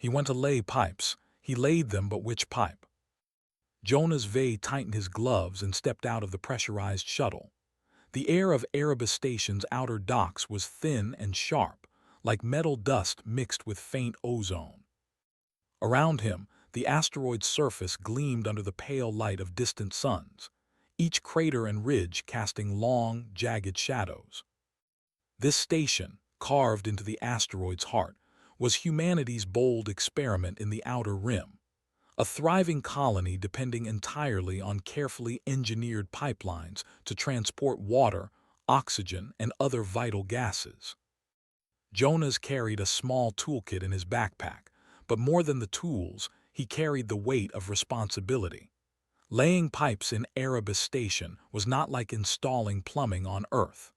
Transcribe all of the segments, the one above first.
He went to lay pipes. He laid them, but which pipe? Jonas Vey tightened his gloves and stepped out of the pressurized shuttle. The air of Erebus Station's outer docks was thin and sharp, like metal dust mixed with faint ozone. Around him, the asteroid's surface gleamed under the pale light of distant suns, each crater and ridge casting long, jagged shadows. This station, carved into the asteroid's heart, was humanity's bold experiment in the outer rim, a thriving colony depending entirely on carefully engineered pipelines to transport water, oxygen, and other vital gases. Jonas carried a small toolkit in his backpack, but more than the tools, he carried the weight of responsibility. Laying pipes in Erebus Station was not like installing plumbing on Earth.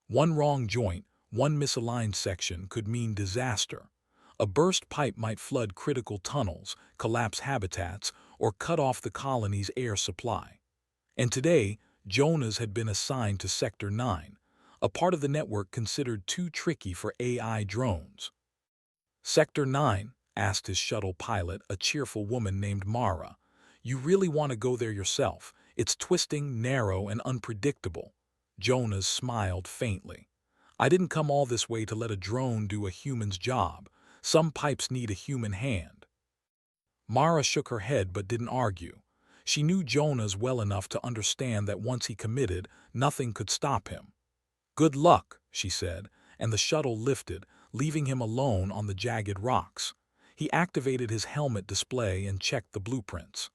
One wrong joint, one misaligned section could mean disaster. A burst pipe might flood critical tunnels, collapse habitats, or cut off the colony's air supply. And today, Jonas had been assigned to Sector 9, a part of the network considered too tricky for AI drones. "Sector 9?" asked his shuttle pilot, a cheerful woman named Mara. "You really want to go there yourself? It's twisting, narrow, and unpredictable." Jonas smiled faintly. "I didn't come all this way to let a drone do a human's job. Some pipes need a human hand." Mara shook her head but didn't argue. She knew Jonas well enough to understand that once he committed, nothing could stop him. "Good luck," she said, and the shuttle lifted, leaving him alone on the jagged rocks. He activated his helmet display and checked the blueprints.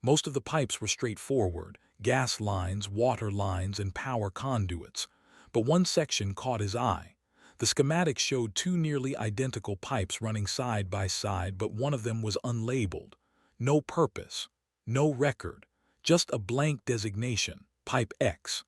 Most of the pipes were straightforward: gas lines, water lines, and power conduits. But one section caught his eye. The schematic showed two nearly identical pipes running side by side, but one of them was unlabeled. No purpose, no record, just a blank designation, Pipe X.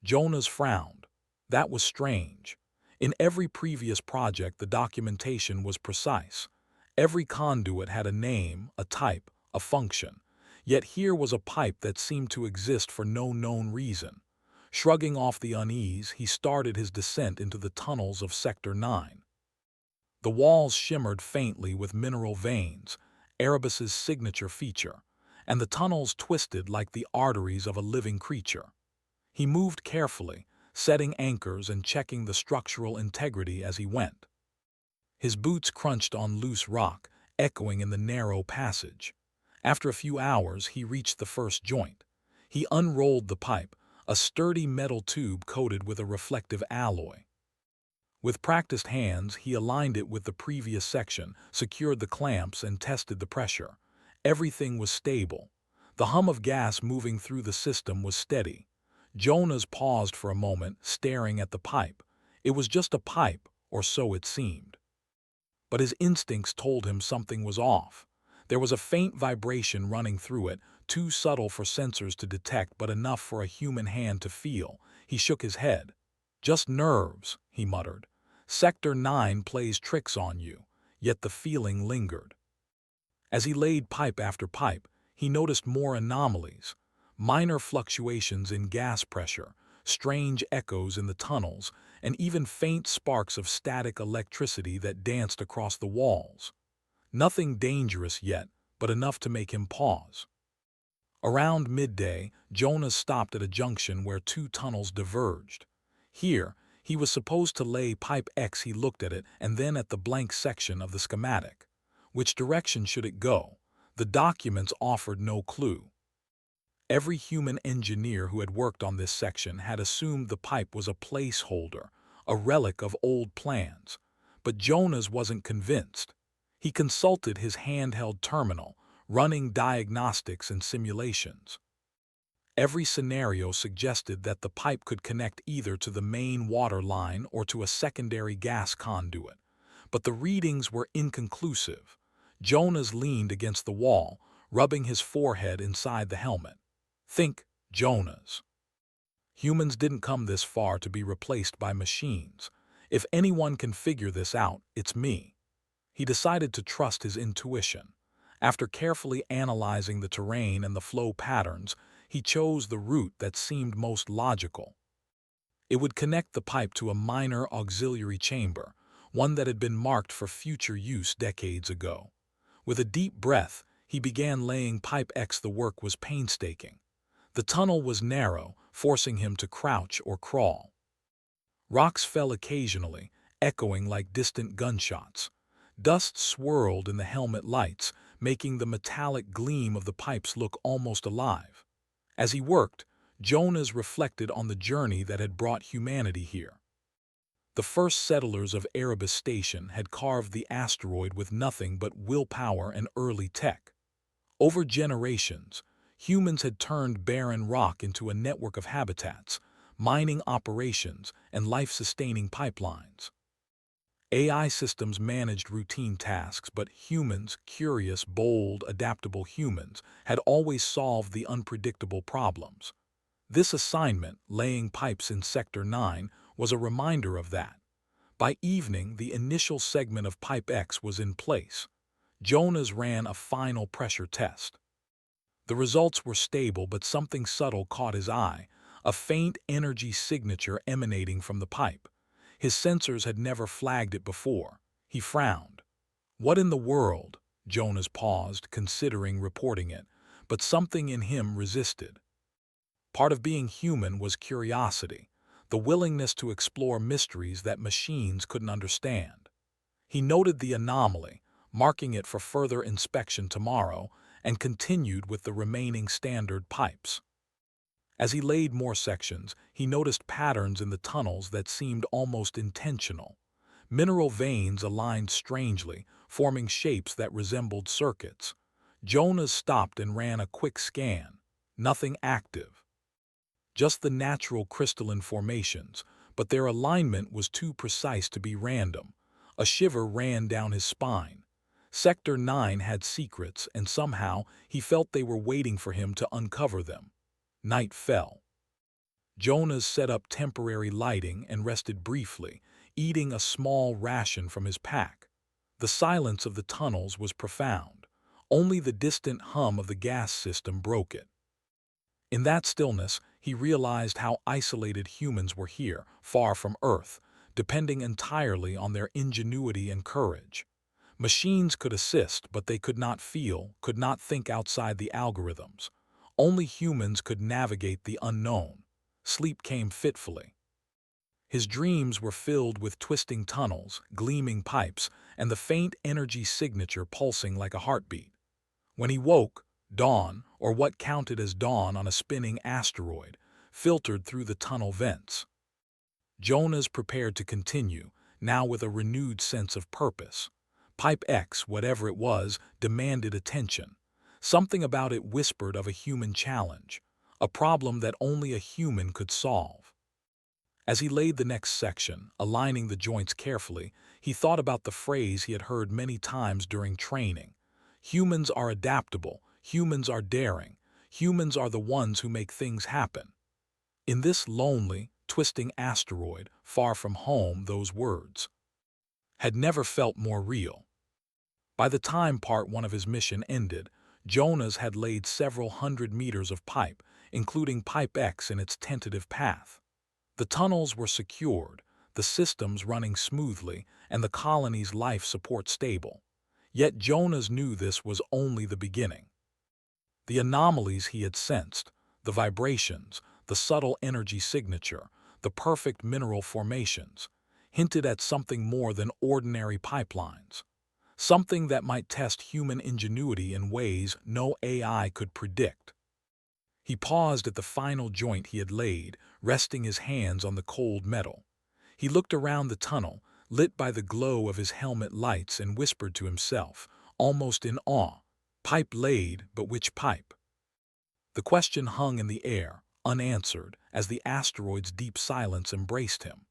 Jonas frowned. That was strange. In every previous project, the documentation was precise. Every conduit had a name, a type, a function. Yet here was a pipe that seemed to exist for no known reason. Shrugging off the unease, he started his descent into the tunnels of Sector 9. The walls shimmered faintly with mineral veins, Erebus's signature feature, and the tunnels twisted like the arteries of a living creature. He moved carefully, setting anchors and checking the structural integrity as he went. His boots crunched on loose rock, echoing in the narrow passage. After a few hours, he reached the first joint. He unrolled the pipe, a sturdy metal tube coated with a reflective alloy. With practiced hands, he aligned it with the previous section, secured the clamps, and tested the pressure. Everything was stable. The hum of gas moving through the system was steady. Jonas paused for a moment, staring at the pipe. It was just a pipe, or so it seemed. But his instincts told him something was off. There was a faint vibration running through it, too subtle for sensors to detect but enough for a human hand to feel. He shook his head. "Just nerves," he muttered. "Sector 9 plays tricks on you," yet the feeling lingered. As he laid pipe after pipe, he noticed more anomalies. Minor fluctuations in gas pressure, strange echoes in the tunnels, and even faint sparks of static electricity that danced across the walls. Nothing dangerous yet, but enough to make him pause. Around midday, Jonas stopped at a junction where two tunnels diverged. Here, he was supposed to lay Pipe X. He looked at it and then at the blank section of the schematic. Which direction should it go? The documents offered no clue. Every human engineer who had worked on this section had assumed the pipe was a placeholder, a relic of old plans. But Jonas wasn't convinced. He consulted his handheld terminal, running diagnostics and simulations. Every scenario suggested that the pipe could connect either to the main water line or to a secondary gas conduit. But the readings were inconclusive. Jonas leaned against the wall, rubbing his forehead inside the helmet. Think, Jonas. Humans didn't come this far to be replaced by machines. If anyone can figure this out, it's me. He decided to trust his intuition. After carefully analyzing the terrain and the flow patterns, he chose the route that seemed most logical. It would connect the pipe to a minor auxiliary chamber, one that had been marked for future use decades ago. With a deep breath, he began laying Pipe X. The work was painstaking. The tunnel was narrow, forcing him to crouch or crawl. Rocks fell occasionally, echoing like distant gunshots. Dust swirled in the helmet lights, making the metallic gleam of the pipes look almost alive. As he worked, Jonas reflected on the journey that had brought humanity here. The first settlers of Erebus Station had carved the asteroid with nothing but willpower and early tech. Over generations, humans had turned barren rock into a network of habitats, mining operations, and life-sustaining pipelines. AI systems managed routine tasks, but humans, curious, bold, adaptable humans, had always solved the unpredictable problems. This assignment, laying pipes in Sector 9, was a reminder of that. By evening, the initial segment of Pipe X was in place. Jonas ran a final pressure test. The results were stable, but something subtle caught his eye, a faint energy signature emanating from the pipe. His sensors had never flagged it before. He frowned. What in the world? Jonas paused, considering reporting it, but something in him resisted. Part of being human was curiosity, the willingness to explore mysteries that machines couldn't understand. He noted the anomaly, marking it for further inspection tomorrow, and continued with the remaining standard pipes. As he laid more sections, he noticed patterns in the tunnels that seemed almost intentional. Mineral veins aligned strangely, forming shapes that resembled circuits. Jonas stopped and ran a quick scan. Nothing active. Just the natural crystalline formations, but their alignment was too precise to be random. A shiver ran down his spine. Sector 9 had secrets, and somehow he felt they were waiting for him to uncover them. Night fell. Jonas set up temporary lighting and rested briefly, eating a small ration from his pack. The silence of the tunnels was profound. Only the distant hum of the gas system broke it. In that stillness, he realized how isolated humans were here, far from Earth, depending entirely on their ingenuity and courage. Machines could assist, but they could not feel, could not think outside the algorithms. Only humans could navigate the unknown. Sleep came fitfully. His dreams were filled with twisting tunnels, gleaming pipes, and the faint energy signature pulsing like a heartbeat. When he woke, dawn, or what counted as dawn on a spinning asteroid, filtered through the tunnel vents. Jonas prepared to continue, now with a renewed sense of purpose. Pipe X, whatever it was, demanded attention. Something about it whispered of a human challenge, a problem that only a human could solve. As he laid the next section, aligning the joints carefully, he thought about the phrase he had heard many times during training. Humans are adaptable, humans are daring, humans are the ones who make things happen. In this lonely, twisting asteroid, far from home, those words had never felt more real. By the time part 1 of his mission ended, Jonas had laid several hundred meters of pipe, including Pipe X in its tentative path. The tunnels were secured, the systems running smoothly, and the colony's life support stable. Yet Jonas knew this was only the beginning. The anomalies he had sensed, the vibrations, the subtle energy signature, the perfect mineral formations, hinted at something more than ordinary pipelines. Something that might test human ingenuity in ways no AI could predict. He paused at the final joint he had laid, resting his hands on the cold metal. He looked around the tunnel, lit by the glow of his helmet lights, and whispered to himself, almost in awe, "Pipe laid, but which pipe?" The question hung in the air, unanswered, as the asteroid's deep silence embraced him.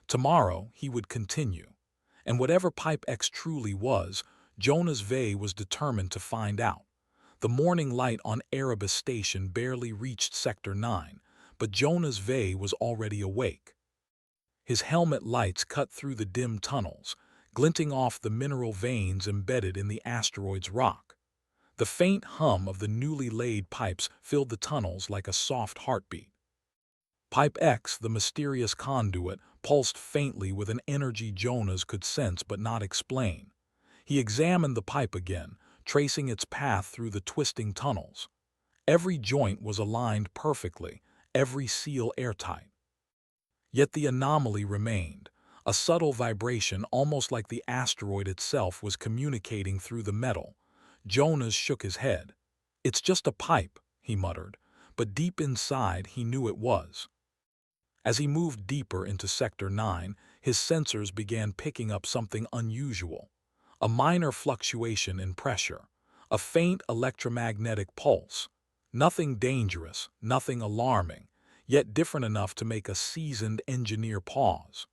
Tomorrow he would continue. And whatever Pipe X truly was, Jonas Vey was determined to find out. The morning light on Erebus Station barely reached Sector 9, but Jonas Vey was already awake. His helmet lights cut through the dim tunnels, glinting off the mineral veins embedded in the asteroid's rock. The faint hum of the newly laid pipes filled the tunnels like a soft heartbeat. Pipe X, the mysterious conduit, pulsed faintly with an energy Jonas could sense but not explain. He examined the pipe again, tracing its path through the twisting tunnels. Every joint was aligned perfectly, every seal airtight. Yet the anomaly remained. A subtle vibration, almost like the asteroid itself, was communicating through the metal. Jonas shook his head. "It's just a pipe," he muttered, but deep inside he knew it was. As he moved deeper into Sector 9, his sensors began picking up something unusual. A minor fluctuation in pressure, a faint electromagnetic pulse. Nothing dangerous, nothing alarming, yet different enough to make a seasoned engineer pause.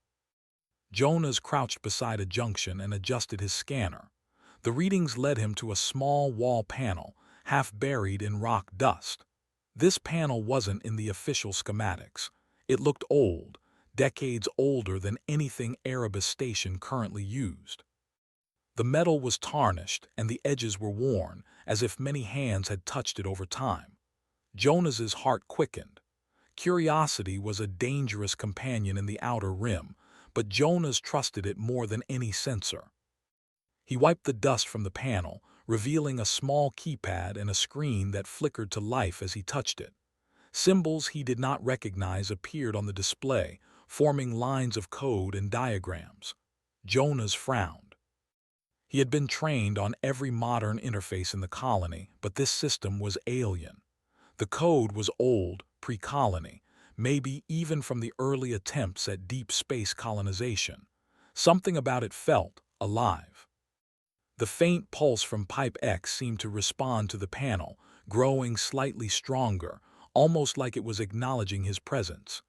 Jonas crouched beside a junction and adjusted his scanner. The readings led him to a small wall panel, half buried in rock dust. This panel wasn't in the official schematics. It looked old, decades older than anything Erebus Station currently used. The metal was tarnished and the edges were worn, as if many hands had touched it over time. Jonas's heart quickened. Curiosity was a dangerous companion in the outer rim, but Jonas trusted it more than any sensor. He wiped the dust from the panel, revealing a small keypad and a screen that flickered to life as he touched it. Symbols he did not recognize appeared on the display, forming lines of code and diagrams. Jonas frowned. He had been trained on every modern interface in the colony, but this system was alien. The code was old, pre-colony, maybe even from the early attempts at deep space colonization. Something about it felt alive. The faint pulse from Pipe X seemed to respond to the panel, growing slightly stronger, almost like it was acknowledging his presence.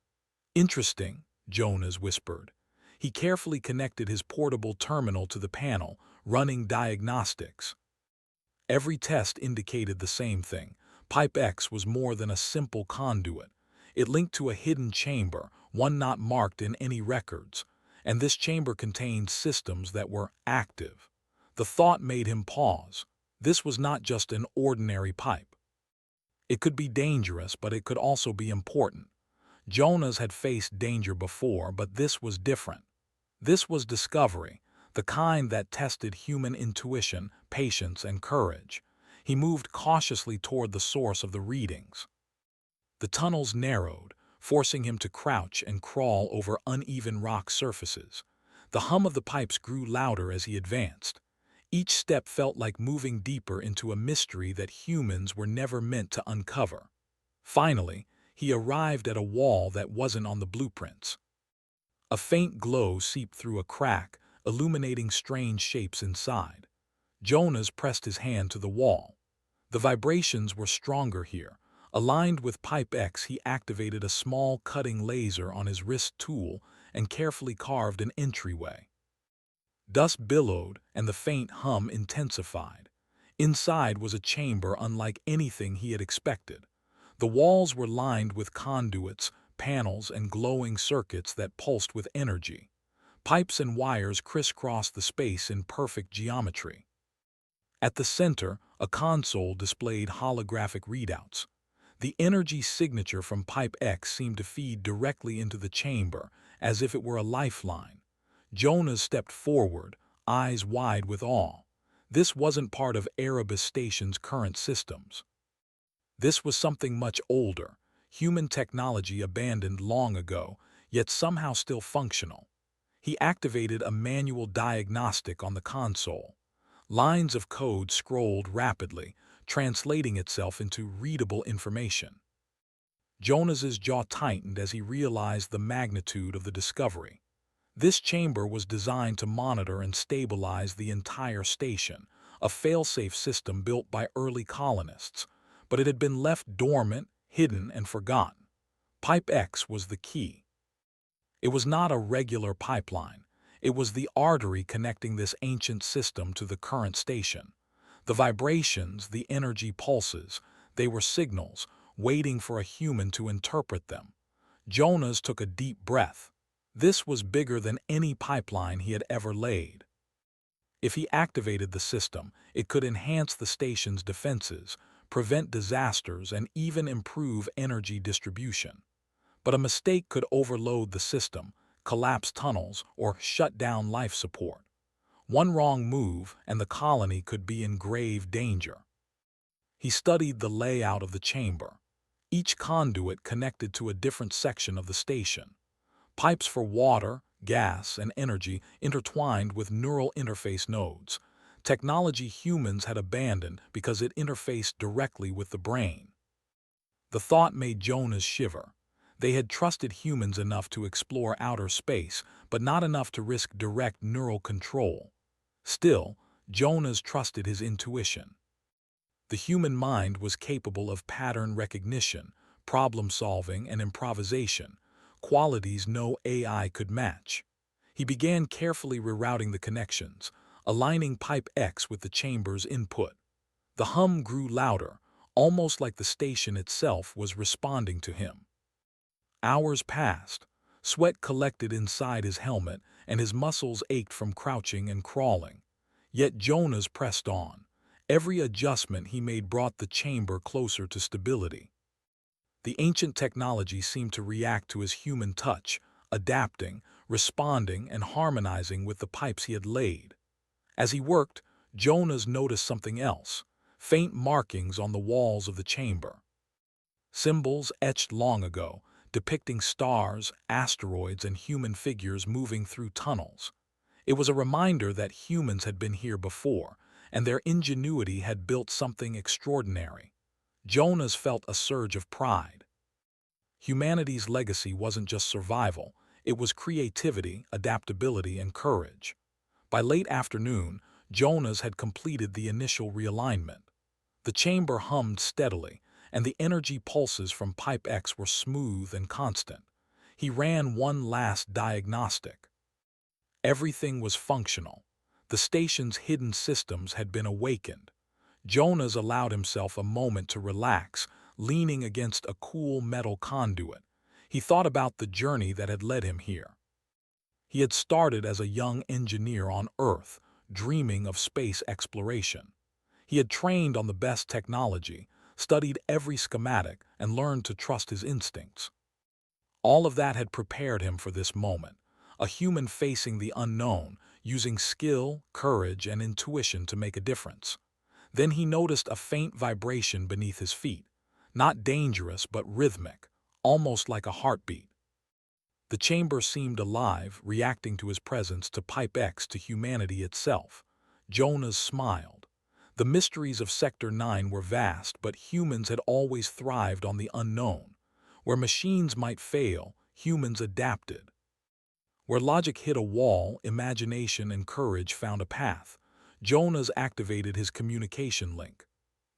"Interesting," Jonas whispered. He carefully connected his portable terminal to the panel, running diagnostics. Every test indicated the same thing. Pipe X was more than a simple conduit. It linked to a hidden chamber, one not marked in any records, and this chamber contained systems that were active. The thought made him pause. This was not just an ordinary pipe. It could be dangerous, but it could also be important. Jonas had faced danger before, but this was different. This was discovery, the kind that tested human intuition, patience, and courage. He moved cautiously toward the source of the readings. The tunnels narrowed, forcing him to crouch and crawl over uneven rock surfaces. The hum of the pipes grew louder as he advanced. Each step felt like moving deeper into a mystery that humans were never meant to uncover. Finally, he arrived at a wall that wasn't on the blueprints. A faint glow seeped through a crack, illuminating strange shapes inside. Jonas pressed his hand to the wall. The vibrations were stronger here. Aligned with Pipe X, he activated a small cutting laser on his wrist tool and carefully carved an entryway. Dust billowed, and the faint hum intensified. Inside was a chamber unlike anything he had expected. The walls were lined with conduits, panels, and glowing circuits that pulsed with energy. Pipes and wires crisscrossed the space in perfect geometry. At the center, a console displayed holographic readouts. The energy signature from Pipe X seemed to feed directly into the chamber, as if it were a lifeline. Jonas stepped forward, eyes wide with awe. This wasn't part of Erebus Station's current systems. This was something much older, human technology abandoned long ago, yet somehow still functional. He activated a manual diagnostic on the console. Lines of code scrolled rapidly, translating itself into readable information. Jonas's jaw tightened as he realized the magnitude of the discovery. This chamber was designed to monitor and stabilize the entire station, a fail-safe system built by early colonists, but it had been left dormant, hidden, and forgotten. Pipe X was the key. It was not a regular pipeline. It was the artery connecting this ancient system to the current station. The vibrations, the energy pulses, they were signals, waiting for a human to interpret them. Jonas took a deep breath. This was bigger than any pipeline he had ever laid. If he activated the system, it could enhance the station's defenses, prevent disasters, and even improve energy distribution. But a mistake could overload the system, collapse tunnels, or shut down life support. One wrong move, and the colony could be in grave danger. He studied the layout of the chamber. Each conduit connected to a different section of the station. Pipes for water, gas, and energy intertwined with neural interface nodes. Technology humans had abandoned because it interfaced directly with the brain. The thought made Jonas shiver. They had trusted humans enough to explore outer space, but not enough to risk direct neural control. Still, Jonas trusted his intuition. The human mind was capable of pattern recognition, problem-solving, and improvisation, qualities no AI could match. He began carefully rerouting the connections, aligning Pipe X with the chamber's input. The hum grew louder, almost like the station itself was responding to him. Hours passed. Sweat collected inside his helmet, and his muscles ached from crouching and crawling. Yet Jonas pressed on. Every adjustment he made brought the chamber closer to stability. The ancient technology seemed to react to his human touch, adapting, responding, and harmonizing with the pipes he had laid. As he worked, Jonas noticed something else: faint markings on the walls of the chamber. Symbols etched long ago, depicting stars, asteroids, and human figures moving through tunnels. It was a reminder that humans had been here before, and their ingenuity had built something extraordinary. Jonas felt a surge of pride. Humanity's legacy wasn't just survival, it was creativity, adaptability, and courage. By late afternoon, Jonas had completed the initial realignment. The chamber hummed steadily, and the energy pulses from Pipe X were smooth and constant. He ran one last diagnostic. Everything was functional. The station's hidden systems had been awakened. Jonas allowed himself a moment to relax, leaning against a cool metal conduit. He thought about the journey that had led him here. He had started as a young engineer on Earth, dreaming of space exploration. He had trained on the best technology, studied every schematic, and learned to trust his instincts. All of that had prepared him for this moment, a human facing the unknown, using skill, courage, and intuition to make a difference. Then he noticed a faint vibration beneath his feet, not dangerous but rhythmic, almost like a heartbeat. The chamber seemed alive, reacting to his presence, to Pipe X, to humanity itself. Jonas smiled. The mysteries of Sector 9 were vast, but humans had always thrived on the unknown. Where machines might fail, humans adapted. Where logic hit a wall, imagination and courage found a path. Jonas activated his communication link.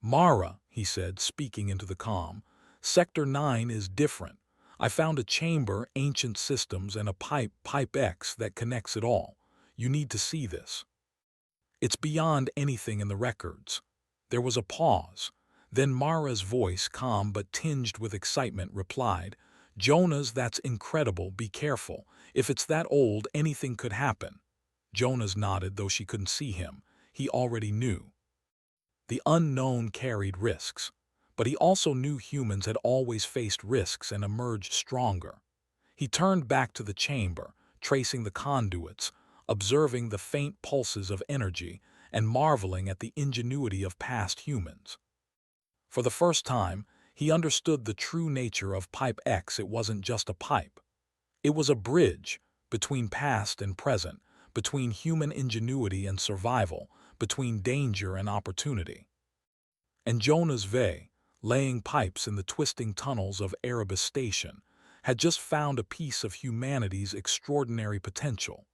"Mara," he said, speaking into the comm, "Sector 9 is different. I found a chamber, ancient systems, and a Pipe X, that connects it all. You need to see this. It's beyond anything in the records." There was a pause. Then Mara's voice, calm but tinged with excitement, replied, "Jonas, that's incredible. Be careful. If it's that old, anything could happen." Jonas nodded, though she couldn't see him. He already knew. The unknown carried risks. But he also knew humans had always faced risks and emerged stronger. He turned back to the chamber, tracing the conduits, observing the faint pulses of energy, and marveling at the ingenuity of past humans. For the first time, he understood the true nature of Pipe X. It wasn't just a pipe. It was a bridge between past and present, between human ingenuity and survival, between danger and opportunity. And Jonas V, laying pipes in the twisting tunnels of Erebus Station, had just found a piece of humanity's extraordinary potential.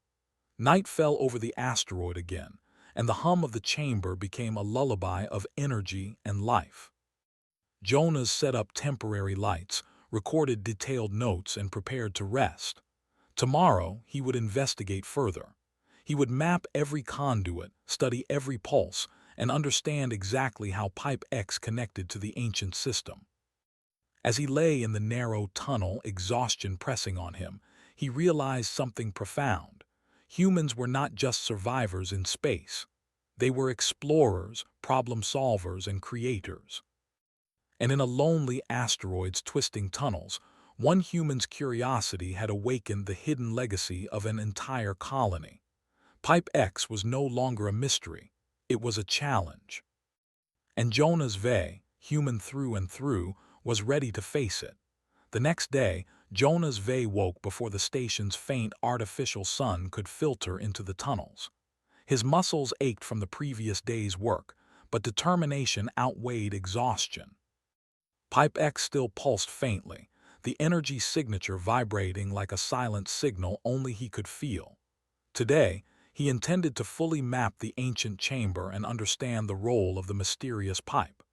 Night fell over the asteroid again, and the hum of the chamber became a lullaby of energy and life. Jonas set up temporary lights, recorded detailed notes, and prepared to rest. Tomorrow, he would investigate further. He would map every conduit, study every pulse, and understand exactly how Pipe X connected to the ancient system. As he lay in the narrow tunnel, exhaustion pressing on him, he realized something profound. Humans were not just survivors in space. They were explorers, problem-solvers, and creators. And in a lonely asteroid's twisting tunnels, One human's curiosity had awakened the hidden legacy of an entire colony. Pipe X was no longer a mystery, it was a challenge. And Jonas V, human through and through, was ready to face it. The next day, Jonas V woke before the station's faint artificial sun could filter into the tunnels. His muscles ached from the previous day's work, but determination outweighed exhaustion. Pipe X still pulsed faintly, the energy signature vibrating like a silent signal only he could feel. Today, he intended to fully map the ancient chamber and understand the role of the mysterious pipe.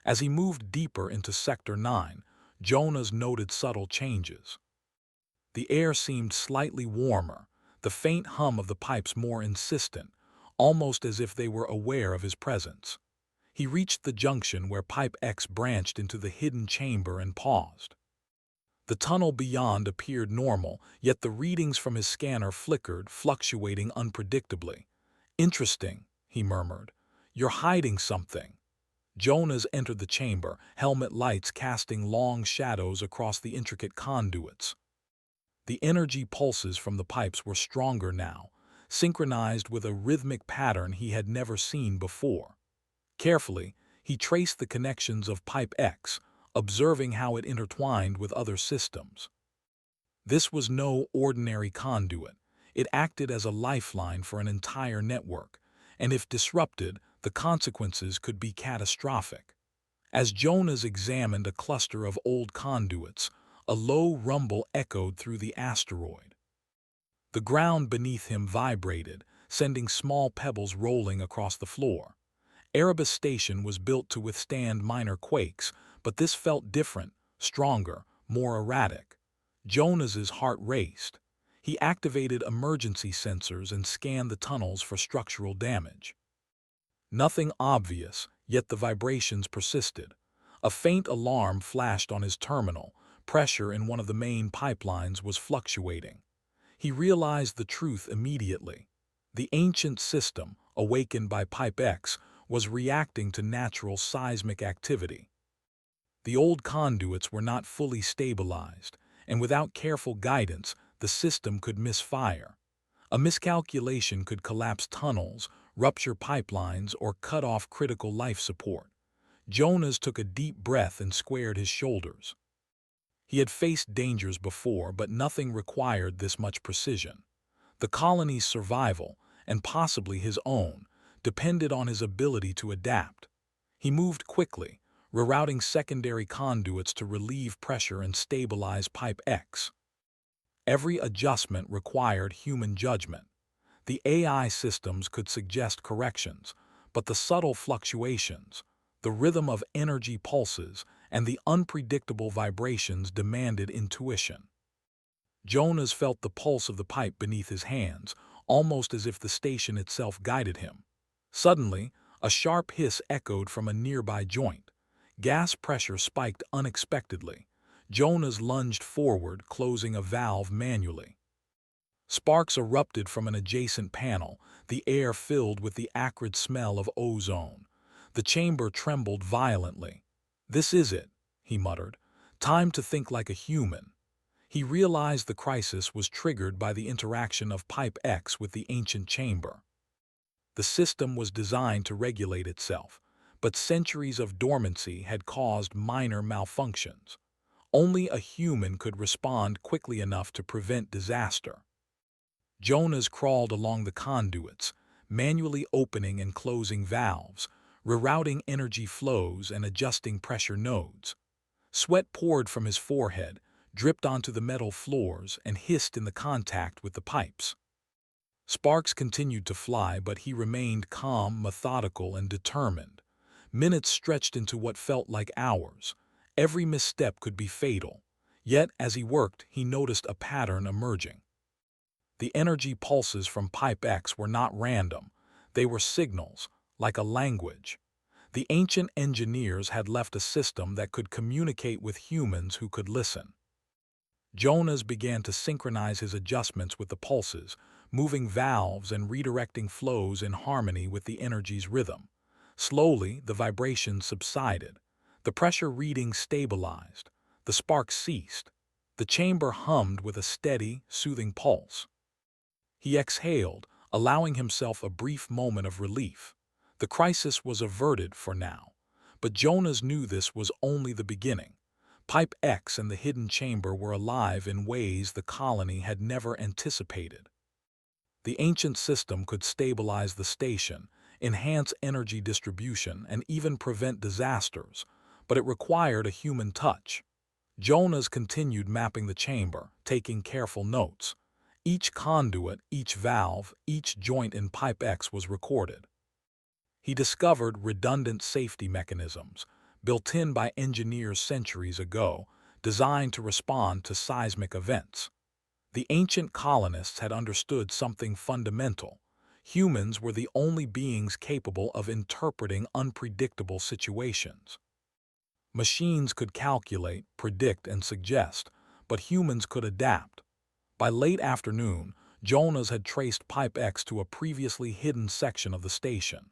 As he moved deeper into Sector 9, Jonas noted subtle changes. The air seemed slightly warmer, the faint hum of the pipes more insistent, almost as if they were aware of his presence. He reached the junction where Pipe X branched into the hidden chamber and paused. The tunnel beyond appeared normal, yet the readings from his scanner flickered, fluctuating unpredictably. "Interesting," he murmured. "You're hiding something." Jonas entered the chamber, helmet lights casting long shadows across the intricate conduits. The energy pulses from the pipes were stronger now, synchronized with a rhythmic pattern he had never seen before. Carefully, he traced the connections of Pipe X, observing how it intertwined with other systems. This was no ordinary conduit. It acted as a lifeline for an entire network, and if disrupted, the consequences could be catastrophic. As Jonas examined a cluster of old conduits, a low rumble echoed through the asteroid. The ground beneath him vibrated, sending small pebbles rolling across the floor. Erebus Station was built to withstand minor quakes, but this felt different, stronger, more erratic. Jonas's heart raced. He activated emergency sensors and scanned the tunnels for structural damage. Nothing obvious, yet the vibrations persisted. A faint alarm flashed on his terminal. Pressure in one of the main pipelines was fluctuating. He realized the truth immediately. The ancient system, awakened by Pipe X, was reacting to natural seismic activity. The old conduits were not fully stabilized, and without careful guidance, the system could misfire. A miscalculation could collapse tunnels, rupture pipelines, or cut off critical life support. Jonas took a deep breath and squared his shoulders. He had faced dangers before, but nothing required this much precision. The colony's survival, and possibly his own, depended on his ability to adapt. He moved quickly, rerouting secondary conduits to relieve pressure and stabilize Pipe X. Every adjustment required human judgment. The AI systems could suggest corrections, but the subtle fluctuations, the rhythm of energy pulses, and the unpredictable vibrations demanded intuition. Jonas felt the pulse of the pipe beneath his hands, almost as if the station itself guided him. Suddenly, a sharp hiss echoed from a nearby joint. Gas pressure spiked unexpectedly. Jonas lunged forward, closing a valve manually. Sparks erupted from an adjacent panel, the air filled with the acrid smell of ozone. The chamber trembled violently. "This is it," he muttered. "Time to think like a human." He realized the crisis was triggered by the interaction of Pipe X with the ancient chamber. The system was designed to regulate itself, but centuries of dormancy had caused minor malfunctions. Only a human could respond quickly enough to prevent disaster. Jonas crawled along the conduits, manually opening and closing valves, rerouting energy flows and adjusting pressure nodes. Sweat poured from his forehead, dripped onto the metal floors, and hissed in the contact with the pipes. Sparks continued to fly, but he remained calm, methodical, and determined. Minutes stretched into what felt like hours. Every misstep could be fatal. Yet, as he worked, he noticed a pattern emerging. The energy pulses from Pipe X were not random. They were signals, like a language. The ancient engineers had left a system that could communicate with humans who could listen. Jonas began to synchronize his adjustments with the pulses, moving valves and redirecting flows in harmony with the energy's rhythm. Slowly, the vibrations subsided. The pressure readings stabilized. The sparks ceased. The chamber hummed with a steady, soothing pulse. He exhaled, allowing himself a brief moment of relief. The crisis was averted for now, but Jonas knew this was only the beginning. Pipe X and the hidden chamber were alive in ways the colony had never anticipated. The ancient system could stabilize the station, enhance energy distribution, and even prevent disasters, but it required a human touch. Jonas continued mapping the chamber, taking careful notes. Each conduit, each valve, each joint in Pipe X was recorded. He discovered redundant safety mechanisms, built in by engineers centuries ago, designed to respond to seismic events. The ancient colonists had understood something fundamental. Humans were the only beings capable of interpreting unpredictable situations. Machines could calculate, predict, and suggest, but humans could adapt. By late afternoon, Jonas had traced Pipe X to a previously hidden section of the station.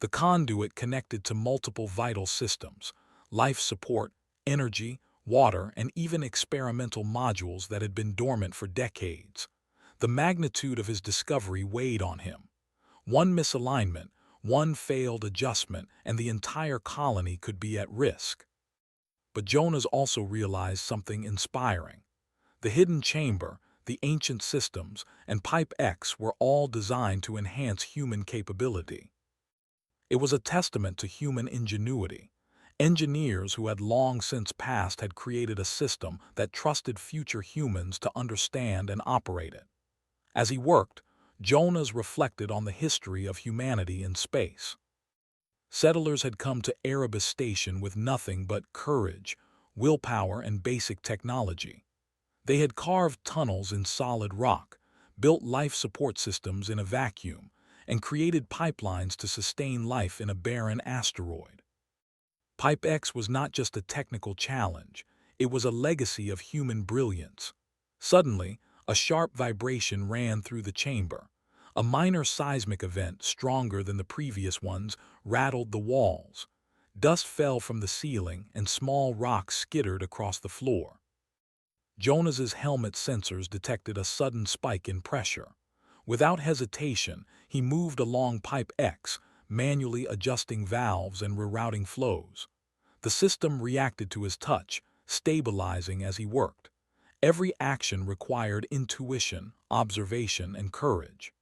The conduit connected to multiple vital systems, life support, energy, water, and even experimental modules that had been dormant for decades. The magnitude of his discovery weighed on him. One misalignment, one failed adjustment, and the entire colony could be at risk. But Jonas also realized something inspiring. The hidden chamber, the ancient systems, and Pipe X were all designed to enhance human capability. It was a testament to human ingenuity. Engineers who had long since passed had created a system that trusted future humans to understand and operate it. As he worked, Jonas reflected on the history of humanity in space. Settlers had come to Erebus Station with nothing but courage, willpower, and basic technology. They had carved tunnels in solid rock, built life support systems in a vacuum, and created pipelines to sustain life in a barren asteroid. Pipe X was not just a technical challenge, it was a legacy of human brilliance. Suddenly, a sharp vibration ran through the chamber. A minor seismic event, stronger than the previous ones, rattled the walls. Dust fell from the ceiling, and small rocks skittered across the floor. Jonas's helmet sensors detected a sudden spike in pressure. Without hesitation, he moved along Pipe X, manually adjusting valves and rerouting flows. The system reacted to his touch, stabilizing as he worked. Every action required intuition, observation, and courage.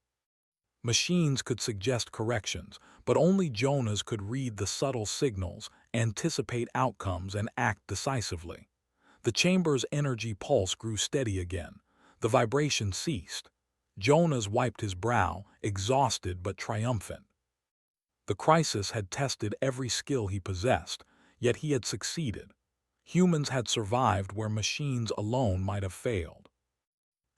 Machines could suggest corrections, but only Jonas could read the subtle signals, anticipate outcomes, and act decisively. The chamber's energy pulse grew steady again. The vibration ceased. Jonas wiped his brow, exhausted but triumphant. The crisis had tested every skill he possessed, yet he had succeeded. Humans had survived where machines alone might have failed.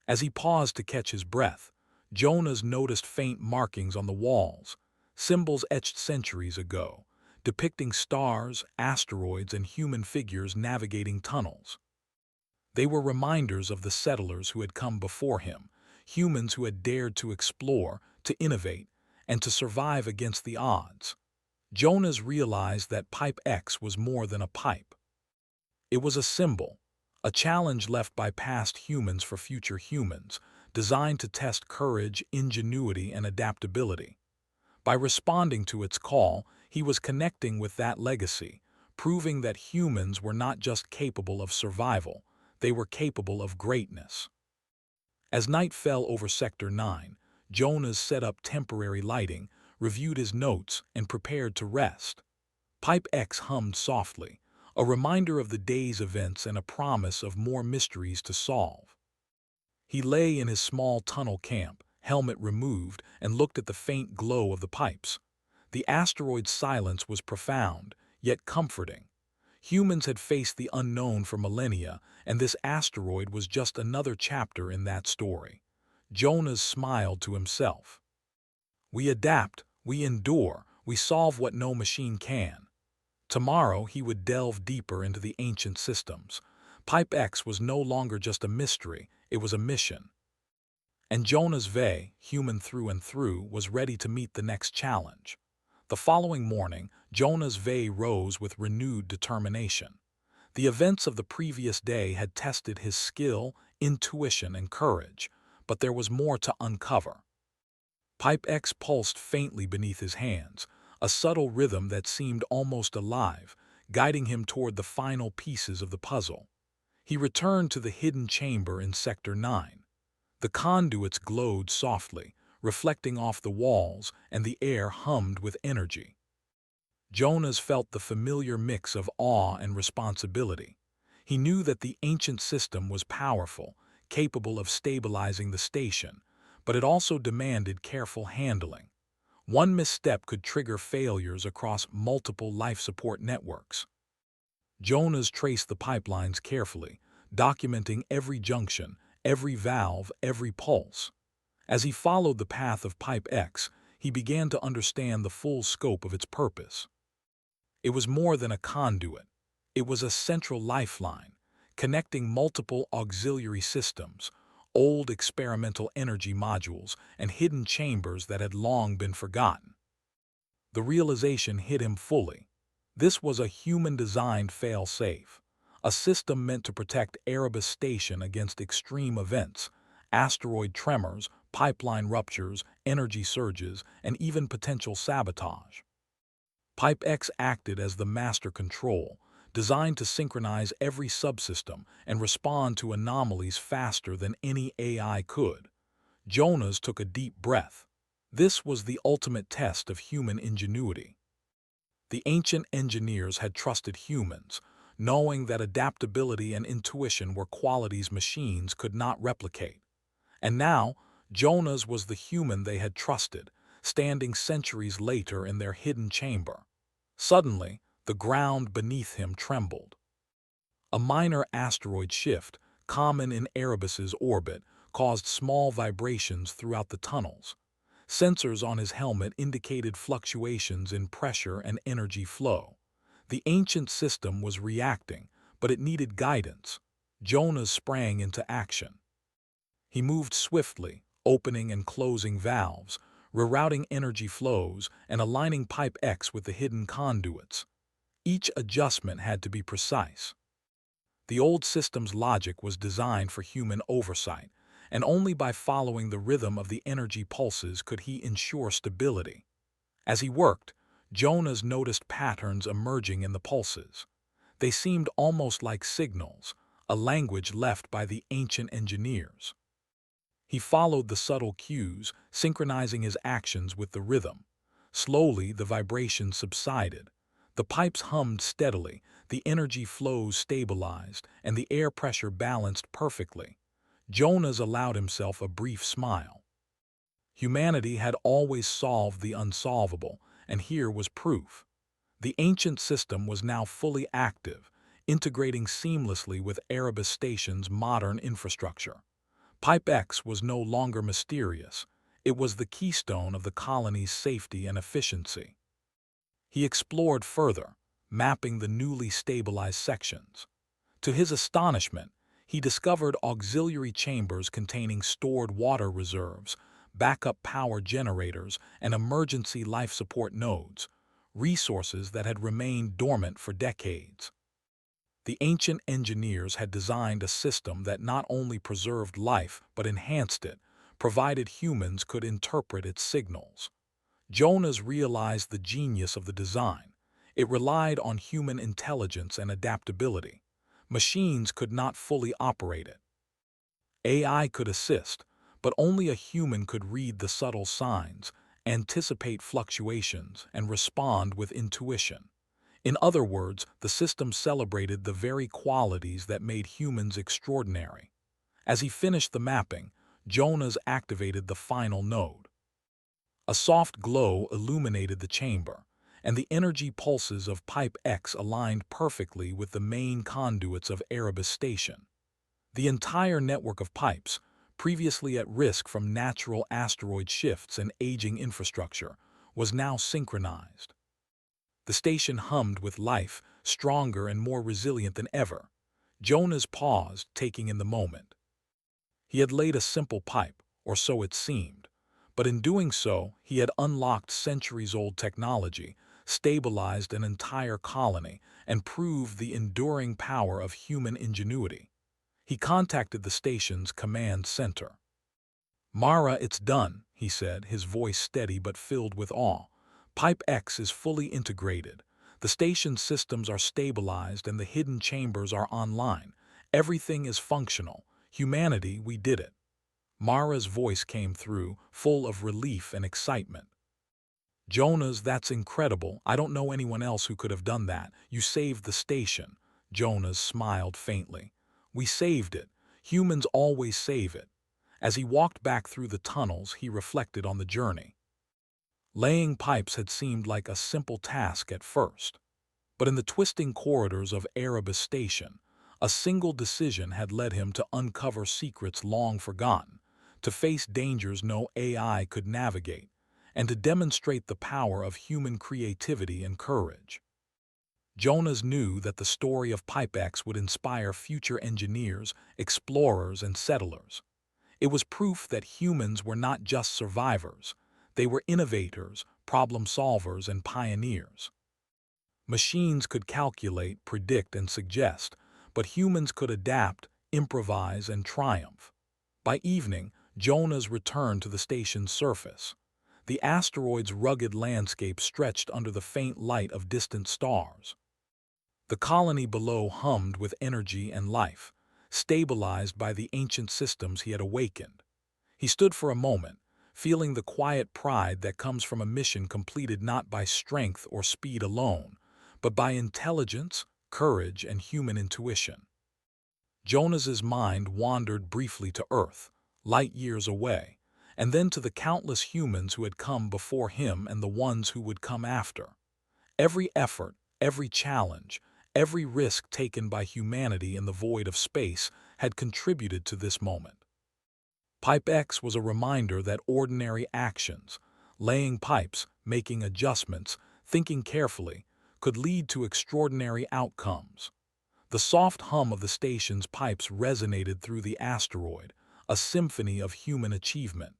As he paused to catch his breath, Jonas noticed faint markings on the walls, symbols etched centuries ago, depicting stars, asteroids, and human figures navigating tunnels. They were reminders of the settlers who had come before him, humans who had dared to explore, to innovate, and to survive against the odds. Jonas realized that Pipe X was more than a pipe. It was a symbol, a challenge left by past humans for future humans, designed to test courage, ingenuity, and adaptability. By responding to its call, he was connecting with that legacy, proving that humans were not just capable of survival, they were capable of greatness. As night fell over Sector 9, Jonas set up temporary lighting, reviewed his notes, and prepared to rest. Pipe X hummed softly, a reminder of the day's events and a promise of more mysteries to solve. He lay in his small tunnel camp, helmet removed, and looked at the faint glow of the pipes. The asteroid's silence was profound, yet comforting. Humans had faced the unknown for millennia, and this asteroid was just another chapter in that story. Jonas smiled to himself. We adapt, we endure, we solve what no machine can. Tomorrow he would delve deeper into the ancient systems. Pipe X was no longer just a mystery, it was a mission. And Jonas V, human through and through, was ready to meet the next challenge. The following morning, Jonas V rose with renewed determination. The events of the previous day had tested his skill, intuition, and courage, but there was more to uncover. Pipe X pulsed faintly beneath his hands, a subtle rhythm that seemed almost alive, guiding him toward the final pieces of the puzzle. He returned to the hidden chamber in Sector 9. The conduits glowed softly, reflecting off the walls, and the air hummed with energy. Jonas felt the familiar mix of awe and responsibility. He knew that the ancient system was powerful, capable of stabilizing the station, but it also demanded careful handling. One misstep could trigger failures across multiple life support networks. Jonas traced the pipelines carefully, documenting every junction, every valve, every pulse. As he followed the path of Pipe X, he began to understand the full scope of its purpose. It was more than a conduit. It was a central lifeline, connecting multiple auxiliary systems, old experimental energy modules, and hidden chambers that had long been forgotten. The realization hit him fully. This was a human-designed fail-safe, a system meant to protect Erebus Station against extreme events, asteroid tremors, pipeline ruptures, energy surges, and even potential sabotage. Pipe X acted as the master control, designed to synchronize every subsystem and respond to anomalies faster than any AI could. Jonas took a deep breath. This was the ultimate test of human ingenuity. The ancient engineers had trusted humans, knowing that adaptability and intuition were qualities machines could not replicate. And now, Jonas was the human they had trusted, standing centuries later in their hidden chamber. Suddenly, the ground beneath him trembled. A minor asteroid shift, common in Erebus's orbit, caused small vibrations throughout the tunnels. Sensors on his helmet indicated fluctuations in pressure and energy flow. The ancient system was reacting, but it needed guidance. Jonas sprang into action. He moved swiftly, opening and closing valves, rerouting energy flows, and aligning Pipe X with the hidden conduits. Each adjustment had to be precise. The old system's logic was designed for human oversight, and only by following the rhythm of the energy pulses could he ensure stability. As he worked, Jonas noticed patterns emerging in the pulses. They seemed almost like signals, a language left by the ancient engineers. He followed the subtle cues, synchronizing his actions with the rhythm. Slowly, the vibrations subsided. The pipes hummed steadily, the energy flows stabilized, and the air pressure balanced perfectly. Jonas allowed himself a brief smile. Humanity had always solved the unsolvable, and here was proof. The ancient system was now fully active, integrating seamlessly with Erebus Station's modern infrastructure. Pipe X was no longer mysterious. It was the keystone of the colony's safety and efficiency. He explored further, mapping the newly stabilized sections. To his astonishment, he discovered auxiliary chambers containing stored water reserves, backup power generators, and emergency life support nodes, resources that had remained dormant for decades. The ancient engineers had designed a system that not only preserved life but enhanced it, provided humans could interpret its signals. Jonas realized the genius of the design. It relied on human intelligence and adaptability. Machines could not fully operate it. AI could assist, but only a human could read the subtle signs, anticipate fluctuations, and respond with intuition. In other words, the system celebrated the very qualities that made humans extraordinary. As he finished the mapping, Jonas activated the final node. A soft glow illuminated the chamber, and the energy pulses of Pipe X aligned perfectly with the main conduits of Erebus Station. The entire network of pipes, previously at risk from natural asteroid shifts and aging infrastructure, was now synchronized. The station hummed with life, stronger and more resilient than ever. Jonas paused, taking in the moment. He had laid a simple pipe, or so it seemed, but in doing so, he had unlocked centuries-old technology, stabilized an entire colony, and proved the enduring power of human ingenuity. He contacted the station's command center. "Mara, it's done," he said, his voice steady but filled with awe. "Pipe X is fully integrated. The station's systems are stabilized and the hidden chambers are online. Everything is functional. Humanity, we did it." Mara's voice came through, full of relief and excitement. "Jonas, that's incredible. I don't know anyone else who could have done that. You saved the station." Jonas smiled faintly. "We saved it. Humans always save it." As he walked back through the tunnels, he reflected on the journey. Laying pipes had seemed like a simple task at first. But in the twisting corridors of Erebus Station, a single decision had led him to uncover secrets long forgotten, to face dangers no AI could navigate, and to demonstrate the power of human creativity and courage. Jonas knew that the story of Pipe X would inspire future engineers, explorers, and settlers. It was proof that humans were not just survivors. They were innovators, problem solvers, and pioneers. Machines could calculate, predict, and suggest, but humans could adapt, improvise, and triumph. By evening, Jonas returned to the station's surface. The asteroid's rugged landscape stretched under the faint light of distant stars. The colony below hummed with energy and life, stabilized by the ancient systems he had awakened. He stood for a moment, feeling the quiet pride that comes from a mission completed not by strength or speed alone, but by intelligence, courage, and human intuition. Jonas's mind wandered briefly to Earth, light years away, and then to the countless humans who had come before him and the ones who would come after. Every effort, every challenge, every risk taken by humanity in the void of space had contributed to this moment. Pipe X was a reminder that ordinary actions, laying pipes, making adjustments, thinking carefully, could lead to extraordinary outcomes. The soft hum of the station's pipes resonated through the asteroid, a symphony of human achievement.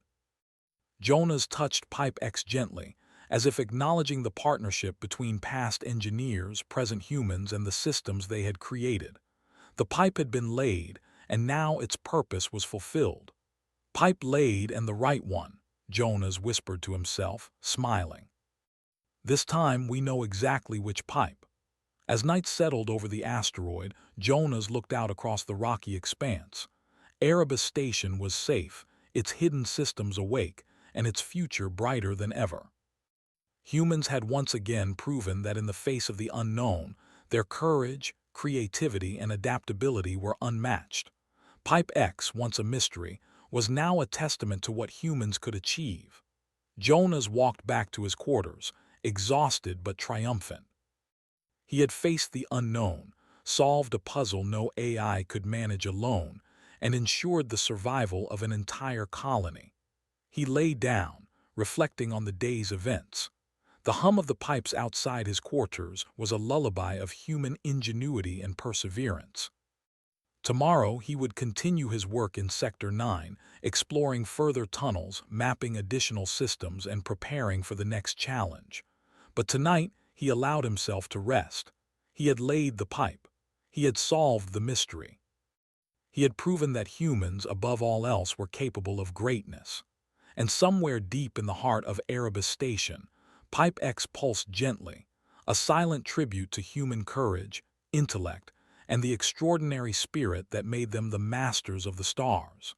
Jonas touched Pipe X gently, as if acknowledging the partnership between past engineers, present humans, and the systems they had created. The pipe had been laid, and now its purpose was fulfilled. "Pipe laid, and the right one," Jonas whispered to himself, smiling. "This time we know exactly which pipe." As night settled over the asteroid, Jonas looked out across the rocky expanse. Erebus Station was safe, its hidden systems awake, and its future brighter than ever. Humans had once again proven that in the face of the unknown, their courage, creativity, and adaptability were unmatched. Pipe X, once a mystery, was now a testament to what humans could achieve. Jonas walked back to his quarters, exhausted but triumphant. He had faced the unknown, solved a puzzle no AI could manage alone, and ensured the survival of an entire colony. He lay down, reflecting on the day's events. The hum of the pipes outside his quarters was a lullaby of human ingenuity and perseverance. Tomorrow he would continue his work in Sector 9, exploring further tunnels, mapping additional systems, and preparing for the next challenge. But tonight he allowed himself to rest. He had laid the pipe. He had solved the mystery. He had proven that humans, above all else, were capable of greatness. And somewhere deep in the heart of Erebus Station, Pipe X pulsed gently, a silent tribute to human courage, intellect, and the extraordinary spirit that made them the masters of the stars.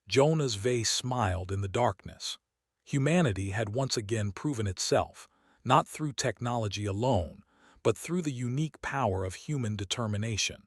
Jonas Vase smiled in the darkness. Humanity had once again proven itself, not through technology alone, but through the unique power of human determination.